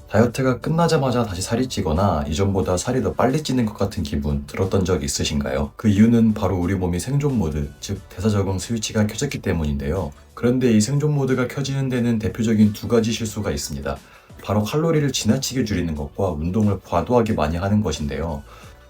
다이어트가 끝나자마자 다시 살이 찌거나 이전보다 살이 더 빨리 찌는 것 같은 기분 들었던 적 있으신가요? 그 이유는 바로 우리 몸이 생존 모드, 즉 대사적응 스위치가 켜졌기 때문인데요. 그런데 이 생존 모드가 켜지는 데는 대표적인 두 가지 실수가 있습니다. 바로 칼로리를 지나치게 줄이는 것과 운동을 과도하게 많이 하는 것인데요.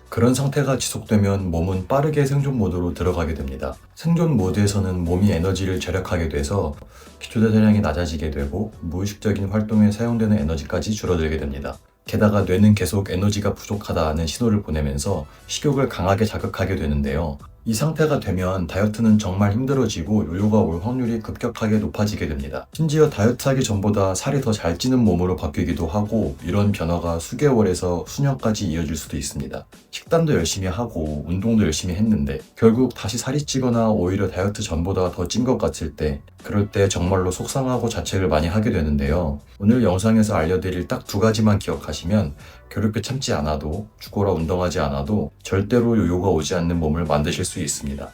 그런 상태가 지속되면 몸은 빠르게 생존 모드로 들어가게 됩니다. 생존 모드에서는 몸이 에너지를 절약하게 돼서 기초대사량이 낮아지게 되고 무의식적인 활동에 사용되는 에너지까지 줄어들게 됩니다. 게다가 뇌는 계속 에너지가 부족하다는 신호를 보내면서 식욕을 강하게 자극하게 되는데요. 이 상태가 되면 다이어트는 정말 힘들어지고 요요가 올 확률이 급격하게 높아지게 됩니다. 심지어 다이어트하기 전보다 살이 더 잘 찌는 몸으로 바뀌기도 하고 이런 변화가 수개월에서 수년까지 이어질 수도 있습니다. 식단도 열심히 하고 운동도 열심히 했는데 결국 다시 살이 찌거나 오히려 다이어트 전보다 더 찐 것 같을 때 그럴 때 정말로 속상하고 자책을 많이 하게 되는데요. 오늘 영상에서 알려드릴 딱 두 가지만 기억하시면 괴롭게 참지 않아도 죽어라 운동하지 않아도 절대로 요요가 오지 않는 몸을 만드실 수 있습니다.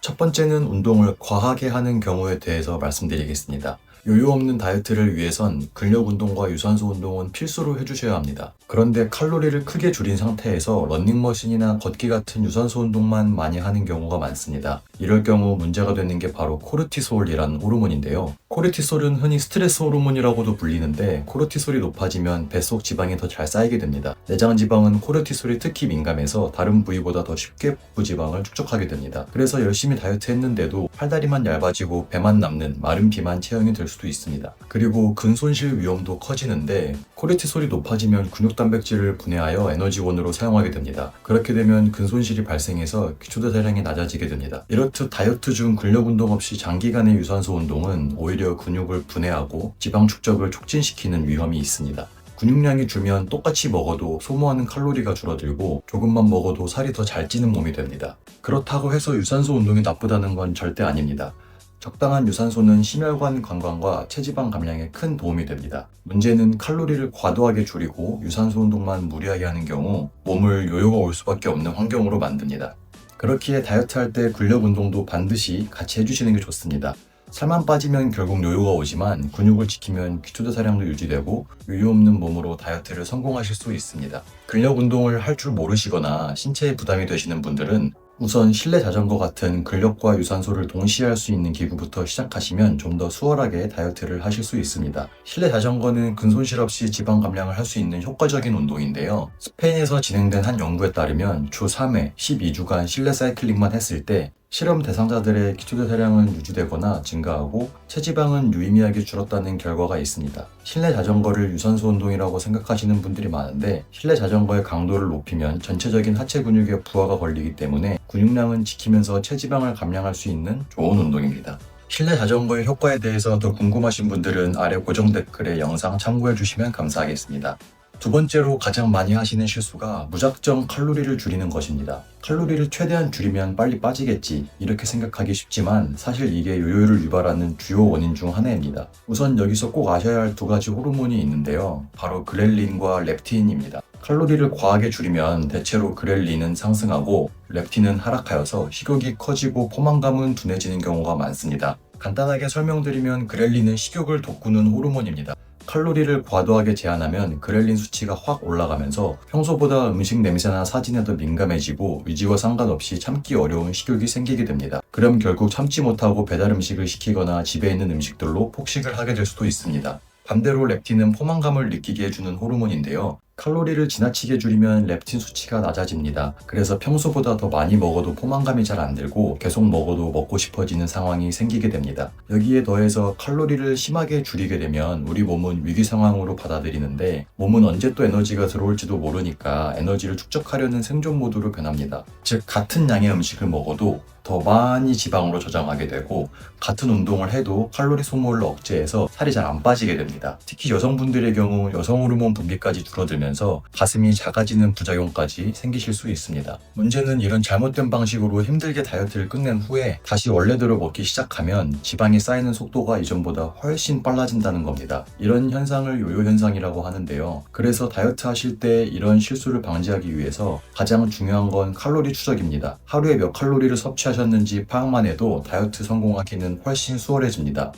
첫 번째는 운동을 과하게 하는 경우에 대해서 말씀드리겠습니다. 요요 없는 다이어트를 위해선 근력 운동과 유산소 운동은 필수로 해주셔야 합니다. 그런데 칼로리를 크게 줄인 상태에서 러닝머신이나 걷기 같은 유산소 운동만 많이 하는 경우가 많습니다. 이럴 경우 문제가 되는 게 바로 코르티솔이라는 호르몬인데요. 코르티솔은 흔히 스트레스 호르몬이라고도 불리는데 코르티솔이 높아지면 뱃속 지방이 더 잘 쌓이게 됩니다. 내장 지방은 코르티솔이 특히 민감해서 다른 부위보다 더 쉽게 복부 지방을 축적하게 됩니다. 그래서 열심히 다이어트 했는데도 팔다리만 얇아지고 배만 남는 마른 비만 체형이 될 수도 있습니다. 그리고 근손실 위험도 커지는데 코르티솔이 높아지면 근육 단백질을 분해하여 에너지원으로 사용하게 됩니다. 그렇게 되면 근손실이 발생해서 기초대사량이 낮아지게 됩니다. 이렇듯 다이어트 중 근력 운동 없이 장기간의 유산소 운동은 오히려 근육을 분해하고 지방 축적을 촉진시키는 위험이 있습니다. 근육량이 줄면 똑같이 먹어도 소모하는 칼로리가 줄어들고 조금만 먹어도 살이 더 잘 찌는 몸이 됩니다. 그렇다고 해서 유산소 운동이 나쁘다는 건 절대 아닙니다. 적당한 유산소는 심혈관 건강과 체지방 감량에 큰 도움이 됩니다. 문제는 칼로리를 과도하게 줄이고 유산소 운동만 무리하게 하는 경우 몸을 요요가 올 수밖에 없는 환경으로 만듭니다. 그렇기에 다이어트 할 때 근력 운동도 반드시 같이 해주시는 게 좋습니다. 살만 빠지면 결국 요요가 오지만 근육을 지키면 기초대사량도 유지되고 요요 없는 몸으로 다이어트를 성공하실 수 있습니다. 근력 운동을 할 줄 모르시거나 신체에 부담이 되시는 분들은 우선 실내 자전거 같은 근력과 유산소를 동시에 할 수 있는 기구부터 시작하시면 좀 더 수월하게 다이어트를 하실 수 있습니다. 실내 자전거는 근손실 없이 지방 감량을 할 수 있는 효과적인 운동인데요. 스페인에서 진행된 한 연구에 따르면 주 3회 12주간 실내 사이클링만 했을 때 실험 대상자들의 기초대사량은 유지되거나 증가하고 체지방은 유의미하게 줄었다는 결과가 있습니다. 실내 자전거를 유산소 운동이라고 생각하시는 분들이 많은데 실내 자전거의 강도를 높이면 전체적인 하체 근육에 부하가 걸리기 때문에 근육량은 지키면서 체지방을 감량할 수 있는 좋은 운동입니다. 실내 자전거의 효과에 대해서 더 궁금하신 분들은 아래 고정 댓글에 영상 참고해 주시면 감사하겠습니다. 두 번째로 가장 많이 하시는 실수가 무작정 칼로리를 줄이는 것입니다. 칼로리를 최대한 줄이면 빨리 빠지겠지 이렇게 생각하기 쉽지만 사실 이게 요요를 유발하는 주요 원인 중 하나입니다. 우선 여기서 꼭 아셔야 할 두 가지 호르몬이 있는데요. 바로 그렐린과 렙틴입니다. 칼로리를 과하게 줄이면 대체로 그렐린은 상승하고 렙틴은 하락하여서 식욕이 커지고 포만감은 둔해지는 경우가 많습니다. 간단하게 설명드리면 그렐린은 식욕을 돋구는 호르몬입니다. 칼로리를 과도하게 제한하면 그렐린 수치가 확 올라가면서 평소보다 음식 냄새나 사진에 더 민감해지고 의지와 상관없이 참기 어려운 식욕이 생기게 됩니다. 그럼 결국 참지 못하고 배달 음식을 시키거나 집에 있는 음식들로 폭식을 하게 될 수도 있습니다. 반대로 렙틴은 포만감을 느끼게 해주는 호르몬인데요. 칼로리를 지나치게 줄이면 렙틴 수치가 낮아집니다. 그래서 평소보다 더 많이 먹어도 포만감이 잘 안 들고 계속 먹어도 먹고 싶어지는 상황이 생기게 됩니다. 여기에 더해서 칼로리를 심하게 줄이게 되면 우리 몸은 위기 상황으로 받아들이는데 몸은 언제 또 에너지가 들어올지도 모르니까 에너지를 축적하려는 생존 모드로 변합니다. 즉 같은 양의 음식을 먹어도 더 많이 지방으로 저장하게 되고 같은 운동을 해도 칼로리 소모를 억제해서 살이 잘 안 빠지게 됩니다. 특히 여성분들의 경우 여성 호르몬 분비까지 줄어들면서 가슴이 작아지는 부작용까지 생기실 수 있습니다. 문제는 이런 잘못된 방식으로 힘들게 다이어트를 끝낸 후에 다시 원래대로 먹기 시작하면 지방이 쌓이는 속도가 이전보다 훨씬 빨라진다는 겁니다. 이런 현상을 요요 현상이라고 하는데요. 그래서 다이어트 하실 때 이런 실수를 방지하기 위해서 가장 중요한 건 칼로리 추적입니다. 하루에 몇 칼로리를 섭취하셨는지 파악만 해도 다이어트 성공하기는 훨씬 수월해집니다.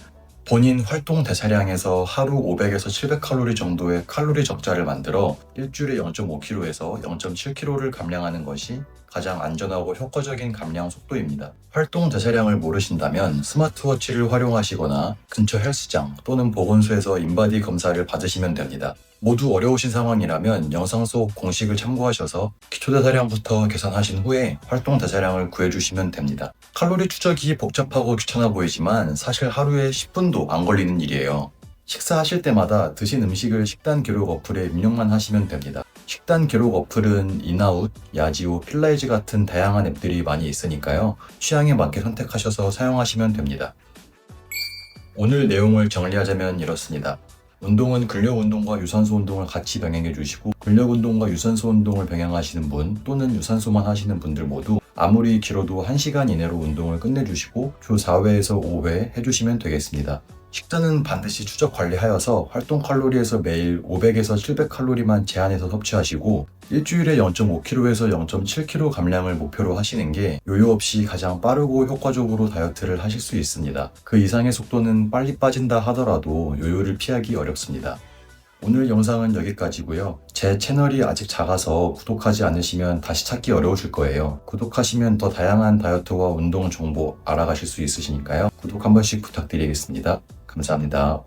본인 활동 대사량에서 하루 500에서 700칼로리 정도의 칼로리 적자를 만들어 일주일에 0.5kg에서 0.7kg를 감량하는 것이 가장 안전하고 효과적인 감량 속도입니다. 활동 대사량을 모르신다면 스마트워치를 활용하시거나 근처 헬스장 또는 보건소에서 인바디 검사를 받으시면 됩니다. 모두 어려우신 상황이라면 영상 속 공식을 참고하셔서 기초 대사량부터 계산하신 후에 활동 대사량을 구해주시면 됩니다. 칼로리 추적이 복잡하고 귀찮아 보이지만 사실 하루에 10분도 안 걸리는 일이에요. 식사하실 때마다 드신 음식을 식단 기록 어플에 입력만 하시면 됩니다. 식단 기록 어플은 인아웃, 야지오, 필라이즈 같은 다양한 앱들이 많이 있으니까요. 취향에 맞게 선택하셔서 사용하시면 됩니다. 오늘 내용을 정리하자면 이렇습니다. 운동은 근력 운동과 유산소 운동을 같이 병행해 주시고 근력 운동과 유산소 운동을 병행하시는 분 또는 유산소만 하시는 분들 모두 아무리 길어도 1시간 이내로 운동을 끝내주시고 주 4회에서 5회 해주시면 되겠습니다. 식단은 반드시 추적 관리하여서 활동 칼로리에서 매일 500에서 700칼로리만 제한해서 섭취하시고 일주일에 0.5kg에서 0.7kg 감량을 목표로 하시는 게 요요 없이 가장 빠르고 효과적으로 다이어트를 하실 수 있습니다. 그 이상의 속도는 빨리 빠진다 하더라도 요요를 피하기 어렵습니다. 오늘 영상은 여기까지고요. 제 채널이 아직 작아서 구독하지 않으시면 다시 찾기 어려우실 거예요. 구독하시면 더 다양한 다이어트와 운동 정보 알아가실 수 있으시니까요. 구독 한 번씩 부탁드리겠습니다. 감사합니다.